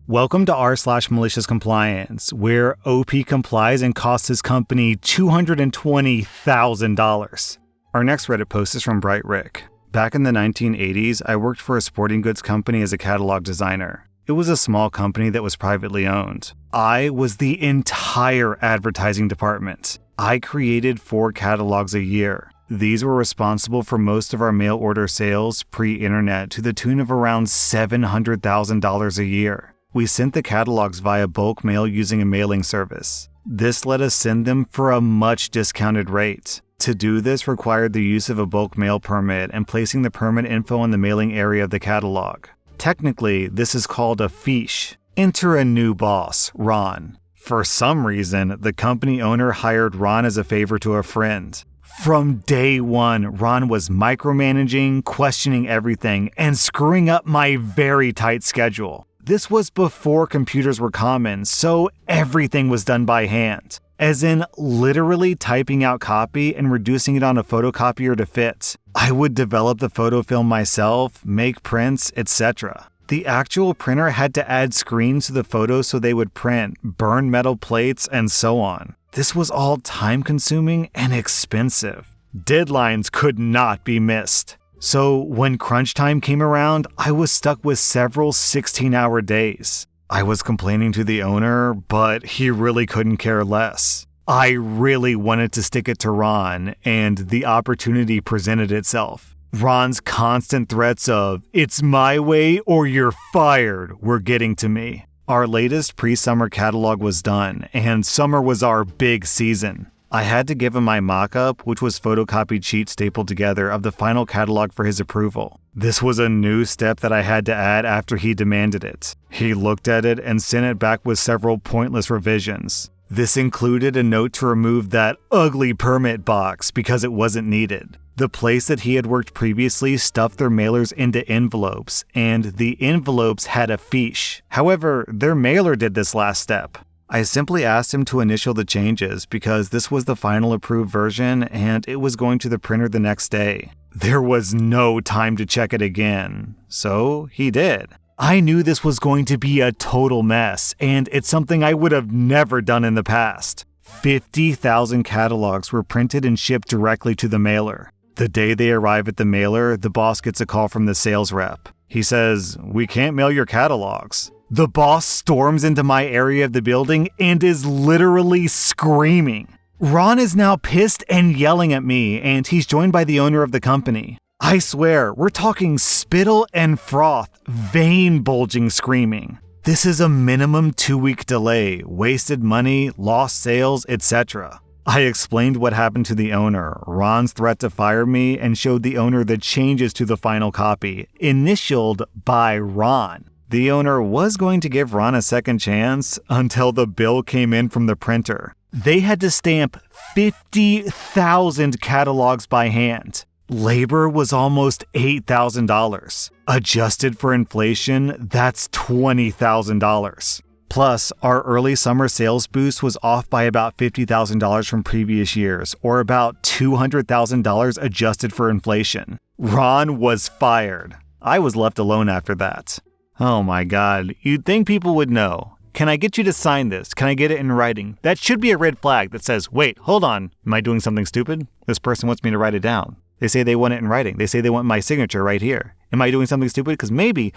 Welcome to r/Maliciouscompliance, where OP complies and costs his company $220,000. Our next Reddit post is from Bright Rick. Back in the 1980s, I worked for a sporting goods company as a catalog designer. It was a small company that was privately owned. I was the entire advertising department. I created 4 catalogs a year. These were responsible for most of our mail order sales pre-internet to the tune of around $700,000 a year. We sent the catalogs via bulk mail using a mailing service. This let us send them for a much discounted rate. To do this required the use of a bulk mail permit and placing the permit info in the mailing area of the catalog. Technically, this is called a fiche. Enter a new boss, Ron. For some reason, the company owner hired Ron as a favor to a friend. From day one, Ron was micromanaging, questioning everything, and screwing up my very tight schedule. This was before computers were common, so everything was done by hand. As in, literally typing out copy and reducing it on a photocopier to fit. I would develop the photo film myself, make prints, etc. The actual printer had to add screens to the photos so they would print, burn metal plates, and so on. This was all time-consuming and expensive. Deadlines could not be missed. So when crunch time came around, I was stuck with several 16-hour days. I was complaining to the owner, but he really couldn't care less. I really wanted to stick it to Ron, and the opportunity presented itself. Ron's constant threats of, "It's my way or you're fired," were getting to me. Our latest pre-summer catalog was done, and summer was our big season. I had to give him my mock-up, which was photocopied sheets stapled together of the final catalog for his approval. This was a new step that I had to add after he demanded it. He looked at it and sent it back with several pointless revisions. This included a note to remove that ugly permit box because it wasn't needed. The place that he had worked previously stuffed their mailers into envelopes, and the envelopes had a fiche. However, their mailer did this last step. I simply asked him to initial the changes because this was the final approved version and it was going to the printer the next day. There was no time to check it again, so he did. I knew this was going to be a total mess, and it's something I would have never done in the past. 50,000 catalogs were printed and shipped directly to the mailer. The day they arrive at the mailer, the boss gets a call from the sales rep. He says, "We can't mail your catalogs." The boss storms into my area of the building and is literally screaming. Ron is now pissed and yelling at me, and he's joined by the owner of the company. I swear, we're talking spittle and froth, vein-bulging screaming. This is a minimum 2-week delay, wasted money, lost sales, etc. I explained what happened to the owner, Ron's threat to fire me, and showed the owner the changes to the final copy, initialed by Ron. The owner was going to give Ron a second chance until the bill came in from the printer. They had to stamp 50,000 catalogs by hand. Labor was almost $8,000. Adjusted for inflation, that's $20,000. Plus, our early summer sales boost was off by about $50,000 from previous years, or about $200,000 adjusted for inflation. Ron was fired. I was left alone after that. Oh my god, you'd think people would know. Can I get you to sign this? Can I get it in writing? That should be a red flag that says, wait, hold on, am I doing something stupid? This person wants me to write it down. They say they want it in writing. They say they want my signature right here. Am I doing something stupid? Because maybe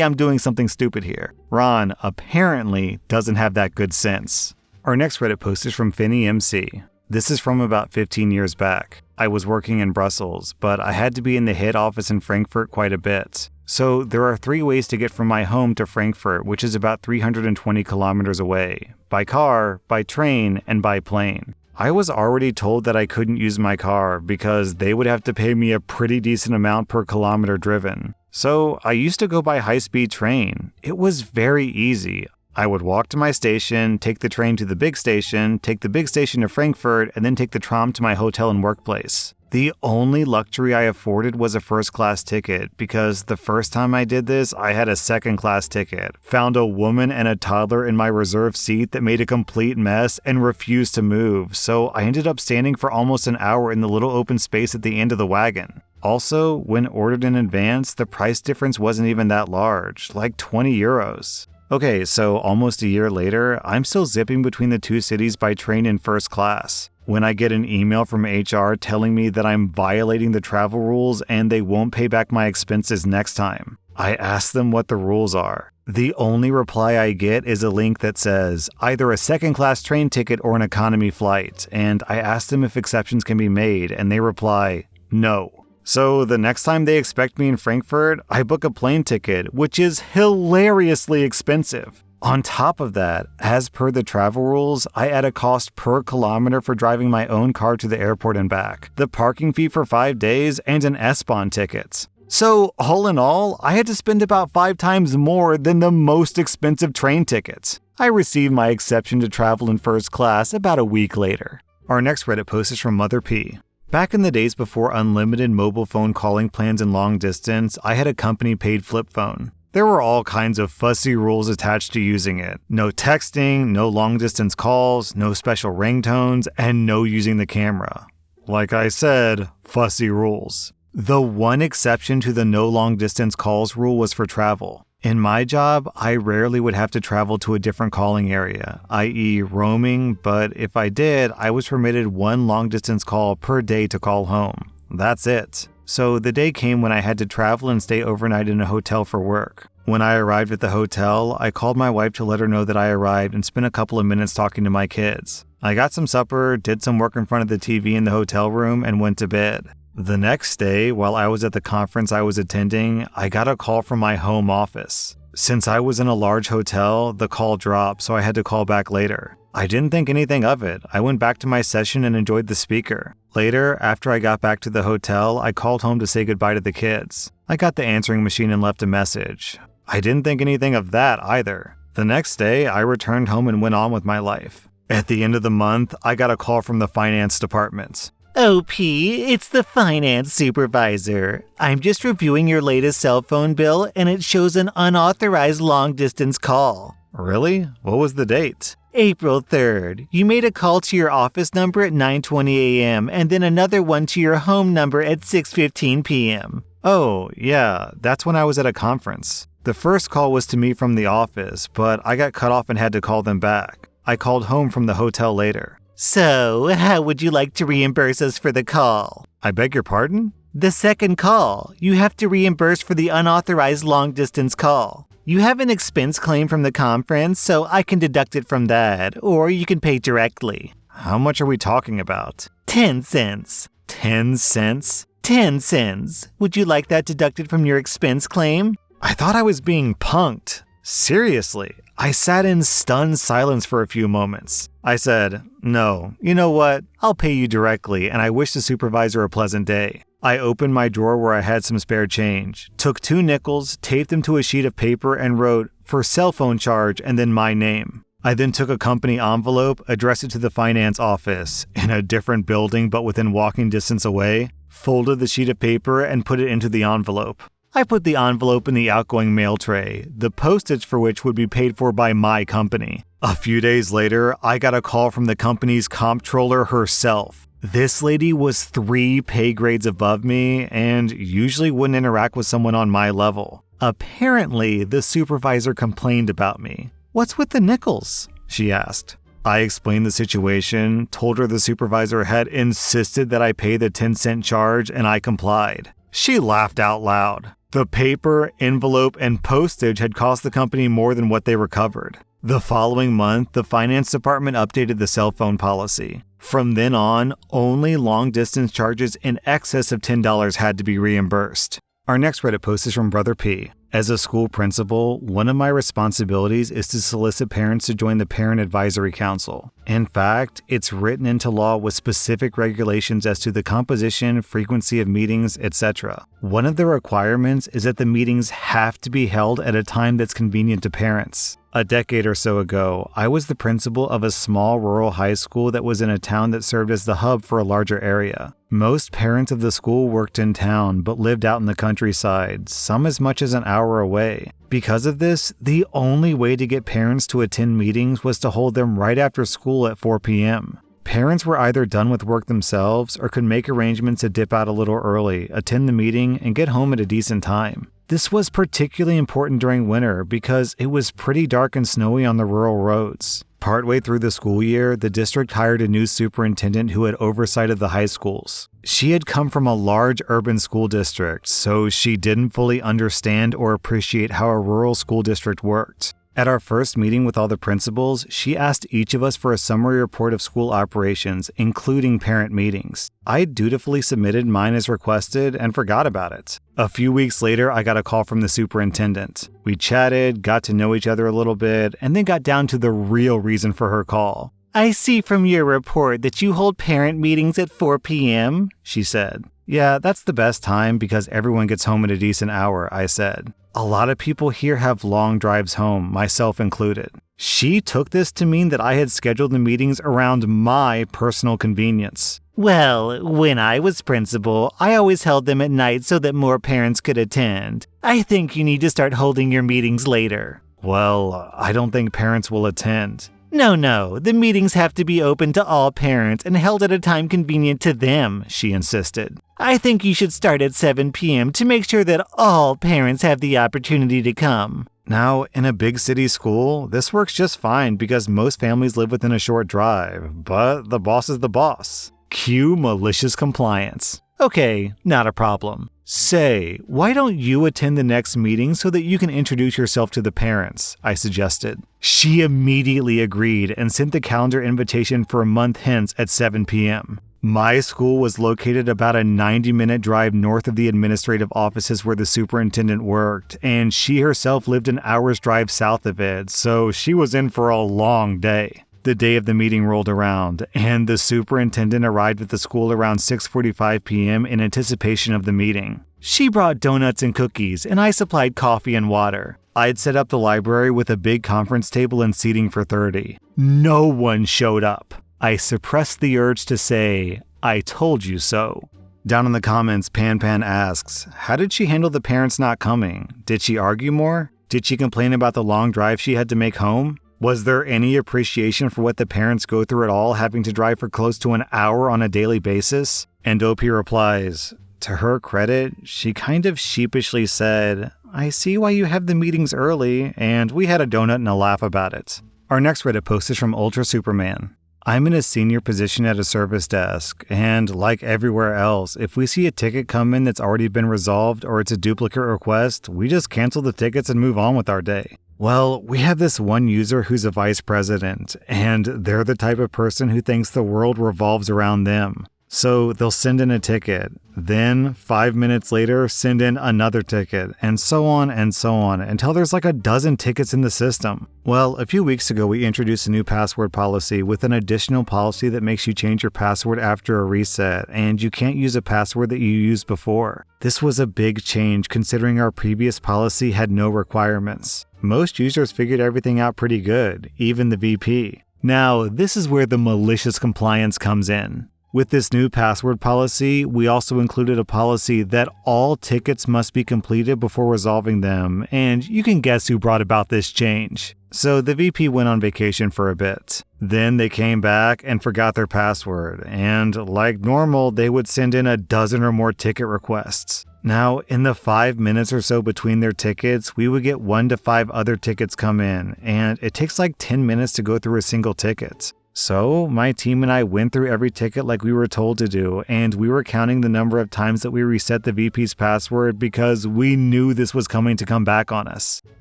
I'm doing something stupid here. Ron apparently doesn't have that good sense. Our next Reddit post is from Finney MC. This is from about 15 years back. I was working in Brussels, but I had to be in the head office in Frankfurt quite a bit. So there are 3 ways to get from my home to Frankfurt, which is about 320 kilometers away. By car, by train, and by plane. I was already told that I couldn't use my car because they would have to pay me a pretty decent amount per kilometer driven. So I used to go by high-speed train. It was very easy. I would walk to my station, take the train to the big station, take the big station to Frankfurt, and then take the tram to my hotel and workplace. The only luxury I afforded was a first-class ticket because the first time I did this, I had a second-class ticket, found a woman and a toddler in my reserved seat that made a complete mess and refused to move, so I ended up standing for almost an hour in the little open space at the end of the wagon. Also, when ordered in advance, the price difference wasn't even that large, like 20 euros. Okay, so almost a year later, I'm still zipping between the two cities by train in first class. When I get an email from HR telling me that I'm violating the travel rules and they won't pay back my expenses next time, I ask them what the rules are. The only reply I get is a link that says either a second-class train ticket or an economy flight, and I ask them if exceptions can be made, and they reply, no. So the next time they expect me in Frankfurt, I book a plane ticket, which is hilariously expensive. On top of that, as per the travel rules, I add a cost per kilometer for driving my own car to the airport and back, the parking fee for 5 days, and an S-Bahn ticket. So, all in all, I had to spend about 5 times more than the most expensive train tickets. I received my exception to travel in first class about a week later. Our next Reddit post is from Mother P. Back in the days before unlimited mobile phone calling plans and long distance, I had a company-paid flip phone. There were all kinds of fussy rules attached to using it. No texting, no long-distance calls, no special ringtones, and no using the camera. Like I said, fussy rules. The one exception to the no long-distance calls rule was for travel. In my job, I rarely would have to travel to a different calling area, i.e. roaming, but if I did, I was permitted one long-distance call per day to call home. That's it. So the day came when I had to travel and stay overnight in a hotel for work. When I arrived at the hotel, I called my wife to let her know that I arrived and spent a couple of minutes talking to my kids. I got some supper, did some work in front of the TV in the hotel room, and went to bed. The next day, while I was at the conference I was attending, I got a call from my home office. Since I was in a large hotel, the call dropped, so I had to call back later. I didn't think anything of it. I went back to my session and enjoyed the speaker. Later, after I got back to the hotel, I called home to say goodbye to the kids. I got the answering machine and left a message. I didn't think anything of that either. The next day, I returned home and went on with my life. At the end of the month, I got a call from the finance department. OP, it's the finance supervisor. I'm just reviewing your latest cell phone bill and it shows an unauthorized long-distance call. Really? What was the date? April 3rd. You made a call to your office number at 9:20 a.m. and then another one to your home number at 6:15 p.m. Oh, yeah, that's when I was at a conference. The first call was to me from the office, but I got cut off and had to call them back. I called home from the hotel later. So, how would you like to reimburse us for the call? I beg your pardon? The second call. You have to reimburse for the unauthorized long-distance call. You have an expense claim from the conference, so I can deduct it from that, or you can pay directly. How much are we talking about? 10 cents. 10 cents? 10 cents. Would you like that deducted from your expense claim? I thought I was being punked. Seriously. I sat in stunned silence for a few moments. I said, no, you know what? I'll pay you directly, and I wish the supervisor a pleasant day. I opened my drawer where I had some spare change, took 2 nickels, taped them to a sheet of paper, and wrote, for cell phone charge, and then my name. I then took a company envelope, addressed it to the finance office, in a different building but within walking distance away, folded the sheet of paper, and put it into the envelope. I put the envelope in the outgoing mail tray, the postage for which would be paid for by my company. A few days later, I got a call from the company's comptroller herself. This lady was 3 pay grades above me and usually wouldn't interact with someone on my level. Apparently, the supervisor complained about me. "What's with the nickels?" she asked. I explained the situation, told her the supervisor had insisted that I pay the 10-cent charge, and I complied. She laughed out loud. The paper, envelope, and postage had cost the company more than what they recovered. The following month, the finance department updated the cell phone policy. From then on, only long-distance charges in excess of $10 had to be reimbursed. Our next Reddit post is from Brother P. As a school principal, one of my responsibilities is to solicit parents to join the Parent Advisory Council. In fact, it's written into law with specific regulations as to the composition, frequency of meetings, etc. One of the requirements is that the meetings have to be held at a time that's convenient to parents. A decade or so ago, I was the principal of a small rural high school that was in a town that served as the hub for a larger area. Most parents of the school worked in town but lived out in the countryside, some as much as an hour away. Because of this, the only way to get parents to attend meetings was to hold them right after school at 4 p.m. Parents were either done with work themselves or could make arrangements to dip out a little early, attend the meeting, and get home at a decent time. This was particularly important during winter because it was pretty dark and snowy on the rural roads. Partway through the school year, the district hired a new superintendent who had oversight of the high schools. She had come from a large urban school district, so she didn't fully understand or appreciate how a rural school district worked. At our first meeting with all the principals, she asked each of us for a summary report of school operations, including parent meetings. I dutifully submitted mine as requested and forgot about it. A few weeks later, I got a call from the superintendent. We chatted, got to know each other a little bit, and then got down to the real reason for her call. "I see from your report that you hold parent meetings at 4 p.m., she said. "Yeah, that's the best time because everyone gets home at a decent hour," I said. "A lot of people here have long drives home, myself included." She took this to mean that I had scheduled the meetings around my personal convenience. "Well, when I was principal, I always held them at night so that more parents could attend. I think you need to start holding your meetings later." "Well, I don't think parents will attend." No, the meetings have to be open to all parents and held at a time convenient to them," she insisted. "I think you should start at 7 p.m. to make sure that all parents have the opportunity to come." Now, in a big city school, this works just fine because most families live within a short drive, but the boss is the boss. Cue malicious compliance. Okay, not a problem. Say, why don't you attend the next meeting so that you can introduce yourself to the parents, I suggested. She immediately agreed and sent the calendar invitation for a month hence at 7 p.m. My school was located about a 90-minute drive north of the administrative offices where the superintendent worked, and she herself lived an hour's drive south of it, so she was in for a long day. The day of the meeting rolled around, and the superintendent arrived at the school around 6:45 p.m. in anticipation of the meeting. She brought donuts and cookies, and I supplied coffee and water. I'd set up the library with a big conference table and seating for 30. No one showed up. I suppressed the urge to say, "I told you so." Down in the comments, Pan asks, how did she handle the parents not coming? Did she argue more? Did she complain about the long drive she had to make home? Was there any appreciation for what the parents go through at all, having to drive for close to an hour on a daily basis? And OP replies, to her credit, she kind of sheepishly said, "I see why you have the meetings early," and we had a donut and a laugh about it. Our next Reddit post is from Ultra Superman. I'm in a senior position at a service desk, and like everywhere else, if we see a ticket come in that's already been resolved or it's a duplicate request, we just cancel the tickets and move on with our day. Well, we have this one user who's a vice president, and they're the type of person who thinks the world revolves around them. So they'll send in a ticket, then 5 minutes later send in another ticket, and so on until there's like a dozen tickets in the system. Well, a few weeks ago we introduced a new password policy with an additional policy that makes you change your password after a reset, and you can't use a password that you used before. This was a big change considering our previous policy had no requirements. Most users figured everything out pretty good, even the VP. Now, this is where the malicious compliance comes in. With this new password policy, we also included a policy that all tickets must be completed before resolving them, and you can guess who brought about this change. So the VP went on vacation for a bit. Then they came back and forgot their password, and like normal, they would send in a dozen or more ticket requests. Now, in the 5 minutes or so between their tickets, we would get 1 to 5 other tickets come in, and it takes like 10 minutes to go through a single ticket. So my team and I went through every ticket like we were told to do, and we were counting the number of times that we reset the VP's password because we knew this was coming to come back on us.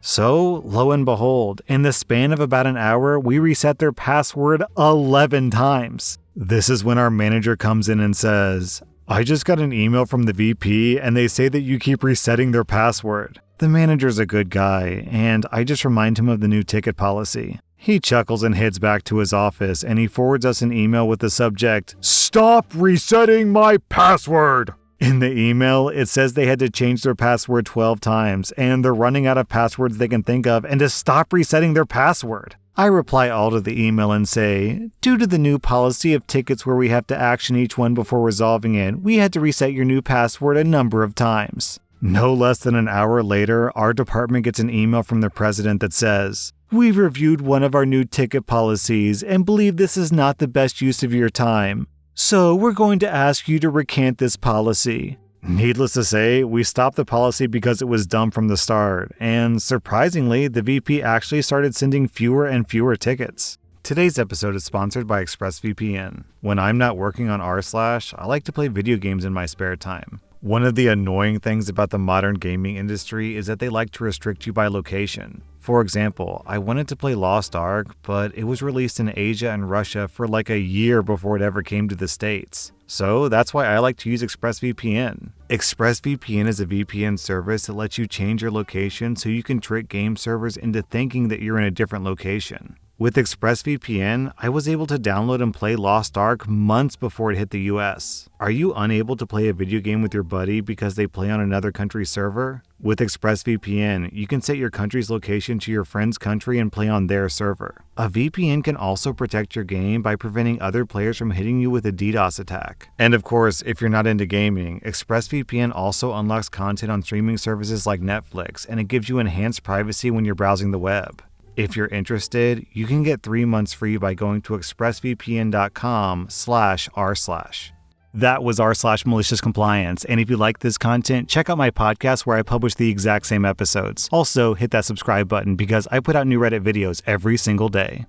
So, lo and behold, in the span of about an hour, we reset their password 11 times. This is when our manager comes in and says, "I just got an email from the VP and they say that you keep resetting their password." The manager's a good guy, and I just remind him of the new ticket policy. He chuckles and heads back to his office, and he forwards us an email with the subject, "Stop resetting my password!" In the email, it says they had to change their password 12 times, and they're running out of passwords they can think of, and to stop resetting their password. I reply all to the email and say, due to the new policy of tickets where we have to action each one before resolving it, we had to reset your new password a number of times. No less than an hour later, our department gets an email from the president that says, "We've reviewed one of our new ticket policies and believe this is not the best use of your time. So we're going to ask you to recant this policy." Needless to say, we stopped the policy because it was dumb from the start, and surprisingly, the VP actually started sending fewer and fewer tickets. Today's episode is sponsored by ExpressVPN. When I'm not working on r/, I like to play video games in my spare time. One of the annoying things about the modern gaming industry is that they like to restrict you by location. For example, I wanted to play Lost Ark, but it was released in Asia and Russia for like a year before it ever came to the States. So that's why I like to use ExpressVPN. ExpressVPN is a VPN service that lets you change your location so you can trick game servers into thinking that you're in a different location. With ExpressVPN, I was able to download and play Lost Ark months before it hit the US. Are you unable to play a video game with your buddy because they play on another country's server? With ExpressVPN, you can set your country's location to your friend's country and play on their server. A VPN can also protect your game by preventing other players from hitting you with a DDoS attack. And of course, if you're not into gaming, ExpressVPN also unlocks content on streaming services like Netflix, and it gives you enhanced privacy when you're browsing the web. If you're interested, you can get 3 months free by going to expressvpn.com/r/. That was r/maliciouscompliance, and if you like this content, check out my podcast where I publish the exact same episodes. Also, hit that subscribe button because I put out new Reddit videos every single day.